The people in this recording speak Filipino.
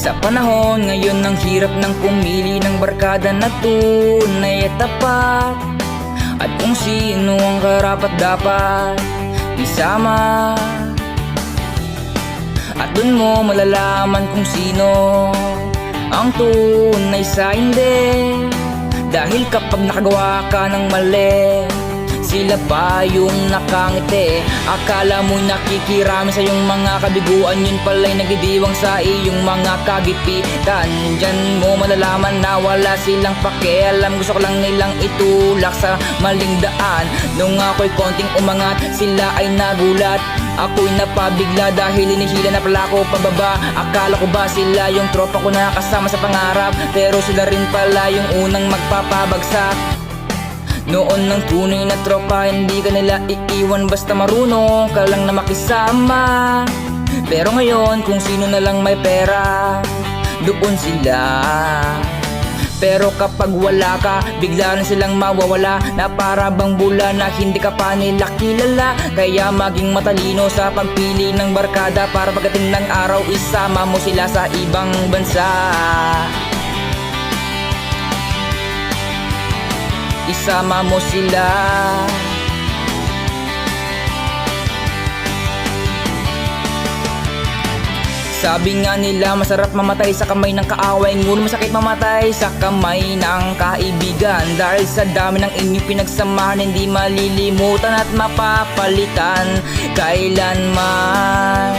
Sa panahon ngayon ng hirap ng pumili ng barkada na tunay at tapat, at kung sino ang karapat dapat isama. At dun mo malalaman kung sino ang tunay sa hindi. Dahil kapag nakagawa ka ng mali, sila pa yung nakangiti. Akala mo'y nakikirami sa iyong mga kabiguan, yun pala'y nagdidiwang sa iyong mga kagipitan. Diyan mo malalaman na wala silang pakialam, gusto ko lang nilang itulak sa maling daan. Nung ako'y konting umangat, sila ay nagulat. Ako'y napabigla dahil hinihila na pala ko pababa. Akala ko ba sila yung tropa ko na kasama sa pangarap, pero sila rin pala yung unang magpapabagsak. Noon ng tunay na tropa, hindi ka nila iiwan basta marunong ka lang na makisama. Pero ngayon kung sino na lang may pera, doon sila. Pero kapag wala ka, bigla na silang mawawala, na para bang bula na hindi ka pa nila kilala. Kaya maging matalino sa pagpili ng barkada, para pagdating ng araw isama mo sila sa ibang bansa. Isama mo sila. Sabi nga nila masarap mamatay sa kamay ng kaaway, ngunit masakit mamatay sa kamay ng kaibigan. Dahil sa dami ng inyong pinagsamahan, hindi malilimutan at mapapalitan kailanman.